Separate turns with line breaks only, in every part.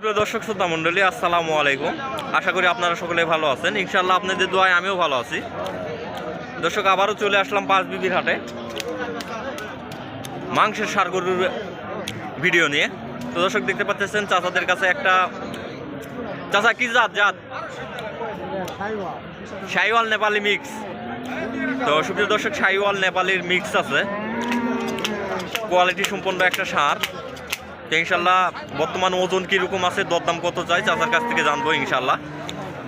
প্রিয় দর্শক শ্রোতা মণ্ডলী, আসসালামু আলাইকুম। আশা করি আপনারা সকলে ভালো আছেন। ইনশাআল্লাহ আপনাদের দোয়ায় আমিও ভালো আছি। দর্শক, আবারও চলে আসলাম পাঁচবিবির হাটে মাংসের ষাঁড় গরুর ভিডিও নিয়ে। তো দর্শক, দেখতে পাচ্ছেন চাচাদের কাছে একটা চাচা কি জাত শাহিওয়াল নেপালি মিক্স। তো সুপ্রিয় দর্শক, শাহিওয়াল নেপালির মিক্স আছে, কোয়ালিটি সম্পন্ন একটা ষাঁড়। তো ইনশাল্লাহ বর্তমান ওজন কিরকম আছে, দরদাম কত চাই, চাচার কাছ থেকে জানবো ইনশাল্লাহ।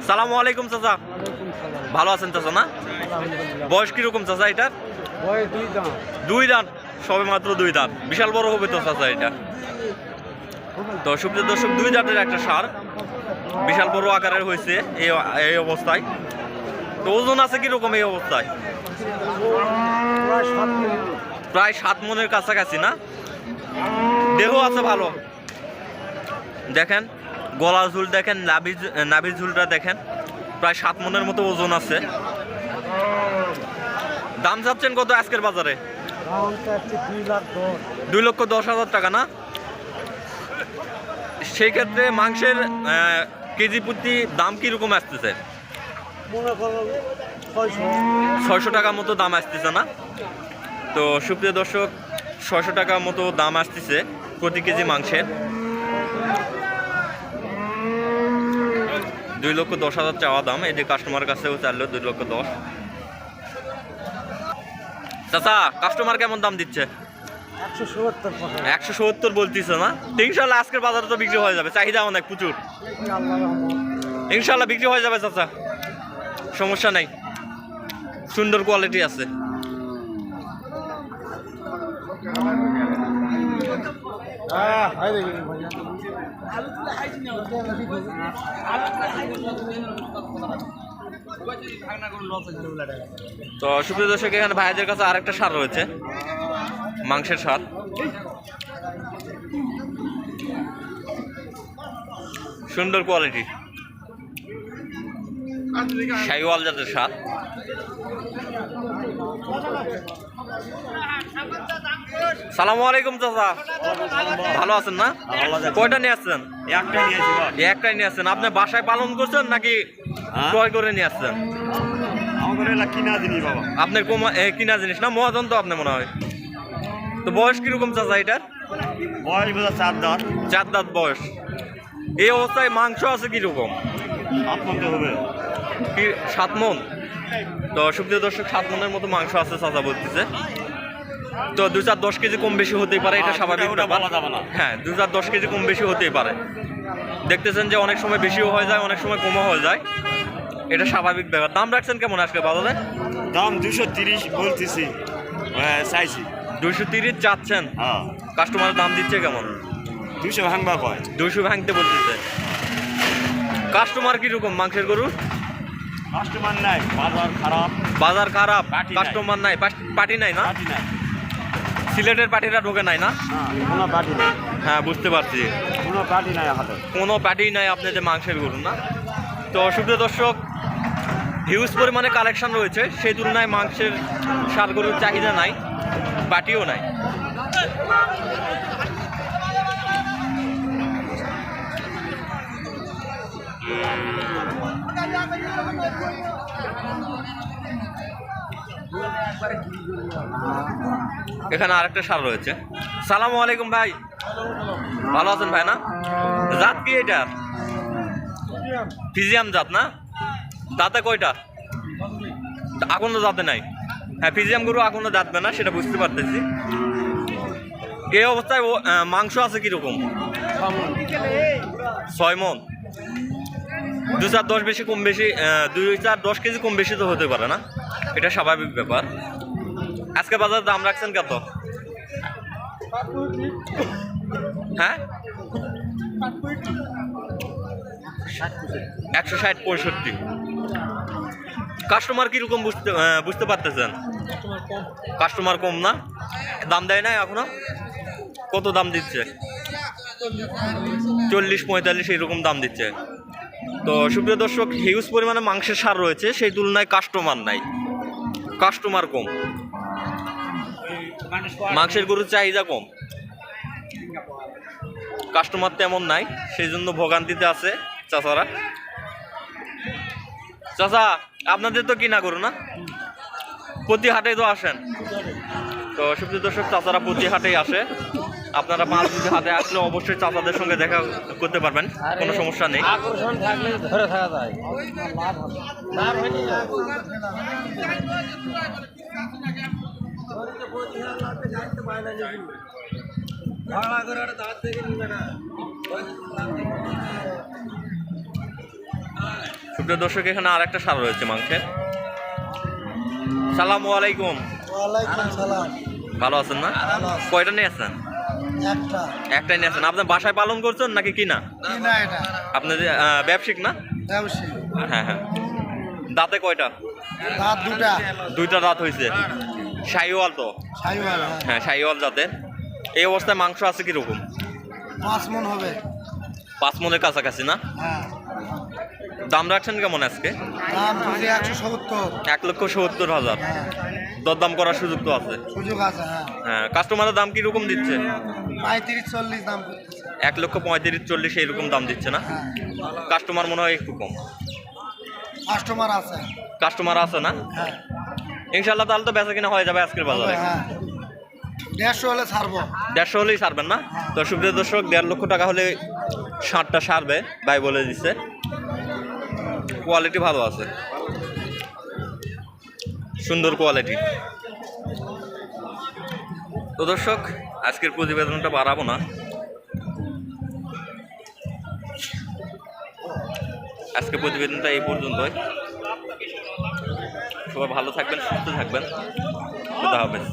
সালামু আলাইকুম চাচা, ভালো আছেন চাচা? না, বয়স কিরকম চাচা এটার? দুই দাঁত, সবে মাত্র দুই দাঁত। বিশাল বড় হবে তো চাচা এটা। তো সুপ্রিয় দর্শক, দুই দাঁতের একটা ষাঁড়, বিশাল বড় আকারের হয়েছে এই অবস্থায়। তো ওজন আছে কিরকম এই অবস্থায়? প্রায় 7 মনের কাছাকাছি না? দেহ আছে ভালো, দেখেন গলা ঝুল দেখেন, নাভি ঝুলটা দেখেন, প্রায় 7 মনের মতো ওজন আছে। দাম চাচ্ছেন কত আজকের বাজারে? 2,10,000 টাকা না? সেই ক্ষেত্রে মাংসের কেজি প্রতি দাম কিরকম আসতেছে? 600 টাকা মতো দাম আসতেছে না? তো সুপ্রিয় দর্শক, 600 টাকা মতো দাম আসতেছে প্রতি কেজি মাংসের। 2,10,000 চাওয়া দাম। এই যে কাস্টমার কাছেও চাইলো 2,10,000। চাচা, কাস্টমার কেমন দাম দিচ্ছে? 170 বলতেছে না? ইনশাল্লাহ আজকের বাজারে তো বিক্রি হয়ে যাবে, চাহিদা অনেক প্রচুর। ইনশাল্লাহ বিক্রি হয়ে যাবে চাচা, সমস্যা নাই, সুন্দর কোয়ালিটি আছে। তো সুপ্রিয় দর্শক, এখানে ভাইদের কাছে আরেকটা ষাঁড় রয়েছে, মাংসের ষাঁড়, সুন্দর কোয়ালিটি, শাহিওয়াল জাতের ষাঁড়। সালামু আলাইকুম চাচা, ভালো আছেন না? কয়টা নিয়ে আসছেন? একটাই নিয়ে আসছেন। আপনি বাসায় পালন করছেন নাকি ক্রয় করে নিয়ে আসছেন? আপনার কিনা জিনিস না? মহাজন তো আপনি মনে হয়। তো বয়স কিরকম চাচা এটার?
বয়স 4 দাঁত।
4 দাঁত বয়স। এই অবস্থায় মাংস আছে কিরকম?
7 মন হবে।
কি 7 মন? তো সুপ্রিয় দর্শক, 7 মনের মতো মাংস আছে চাচা বলতেছে। তো 2-4-10 কেজি কম বেশি হতেই পারে, এটা স্বাভাবিক ব্যাপার। হ্যাঁ, 2-4-10 কেজি কম বেশি হতেই পারে। দেখতেছেন যে অনেক সময় বেশিও হয়ে যায়, অনেক সময় কমও হয়ে যায়, এটা স্বাভাবিক ব্যাপার। দাম রাখছেন কেমন আজকে বাজারে?
দাম 230 বলতেছি, চাইছি
230 চাচ্ছেন।
হ্যাঁ,
কাস্টমার দাম দিচ্ছে কেমন?
200 ভাঙবা কয়।
200 ভাঙতে বলতেছে। কাস্টমার কিরকম মাংসের গরু?
কাস্টমার নাই, বাজার খারাপ।
বাজার খারাপ,
পার্টি নাই।
কাস্টমার নাই, পার্টি নাই না?
পার্টি নাই,
সিলেটের পার্টিরা ঢোকে নাই না?
কোনো পার্টি নাই,
হ্যাঁ, বুঝতে পারছি,
কোনো পার্টি নাই হাতে।
কোনো পার্টি নাই আপনাদের মাংসের গরু না? তো সুপ্রিয় দর্শক, হিউজ পরিমাণে কালেকশন রয়েছে, সেই তুলনায় মাংসের ষাঁড় গরুর চাহিদা নাই, পার্টিও নাই। এখানে আরেকটা ষাঁড় রয়েছে। সালামু আলাইকুম ভাই, ভালো আছেন ভাই? না, জাত কি এটা? ফিজিয়াম জাত না? দাঁতে কয়টা? এখনো দাঁতে নাই। হ্যাঁ, ফিজিয়াম গরু এখনো দাঁতবে না, সেটা বুঝতে পারতেছি। এই অবস্থায় মাংস আছে কিরকম? 6 মন। 2-4-10 বেশি কম বেশি, 2-4-10 কেজি কম বেশি তো হতে পারে না, এটা স্বাভাবিক ব্যাপার। আজকে বাজার দাম রাখছেন কত? হ্যাঁ, 160-65। কাস্টমার কিরকম বুঝতে পারতেছেন? কাস্টমার কম না? দাম দেয় না এখনো? কত দাম দিচ্ছে? 40-45 এইরকম দাম দিচ্ছে। তো সুপ্রিয় দর্শক, হিউজ পরিমাণে মাংসের ষাঁড় রয়েছে, সেই তুলনায় কাস্টমার নাই, কাস্টমার কম, মাংসের গরুর চাহিদা কম। কাস্টমার তেমন নাই, সেই জন্য ভোগান্তিতে আছে চাচারা। চাচা আপনাদের তো কিনা করো না, প্রতি হাটে তো আসেন। তো সুপ্রিয় দর্শক, চাচারা প্রতি হাটেই আসে। আপনারা পাঁচবিবি হাটে আসলে অবশ্যই চাচাদের সঙ্গে দেখা করতে পারবেন, কোনো সমস্যা নেই।
আকর্ষণ থাকলে ধরে থাকা যায়। লাভ হয়নি না। ভাড়া করে তার থেকে নিবে না।
সুপ্রিয় দর্শক, এখানে আর একটা সার রয়েছে মাংসের। সালামু আলাইকুম।
ওয়ালাইকুম সালাম।
ভালো আছেন না?
ভালো আছি।
কয়টা নিয়ে আসছেন?
একটা
একটাই নিয়ে আসছেন। আপনার বাসায় পালন করছেন নাকি কিনা?
কিনা এটা
আপনাদের ব্যবসায়িক না?
ব্যবসায়ী।
হ্যাঁ হ্যাঁ। দাঁতে কয়টা?
দাঁত দুটা।
দুইটা দাঁত হয়েছে। শাহিওয়াল তো?
সাইওয়াল
হ্যাঁ, শাহিওয়াল জাতের। এই অবস্থায় মাংস আছে কিরকম?
5 মণ হবে।
5 মনের কাছাকাছি না?
হ্যাঁ।
দাম রাখছেন কেমন আজকে?
দাম তুলছে 170।
1,70,000।
হ্যাঁ,
দরদাম করার সুযোগ তো আছে।
সুযোগ আছে। হ্যাঁ,
হ্যাঁ, কাস্টমারের দাম কিরকম দিচ্ছে?
35-40 দাম করতেছে।
1,35,40 এইরকম দাম দিচ্ছে না?
হ্যাঁ,
কাস্টমার মনে হয় একটু কম।
কাস্টমার আছে।
কাস্টমার আছে না?
হ্যাঁ,
ইনশাল্লাহ তাহলে তো বেচা কিনা হয়ে যাবে আজকের বাজারে।
হ্যাঁ 150 হলে ছাড়বো।
150 হলেই ছাড়বেন না? তো সুপ্রিয় দর্শক, 1.5 লক্ষ টাকা হলে ষাঁড়টা সারবে, ভাই বলে দিচ্ছে। কোয়ালিটি ভালো আছে, সুন্দর কোয়ালিটি। তো দর্শক, আজকের প্রতিবেদনটা বাড়াবো না। আজকের প্রতিবেদনটা এই পর্যন্তই। সবাই ভালো থাকবেন, সুস্থ থাকবেন। খুদা হাফেজ।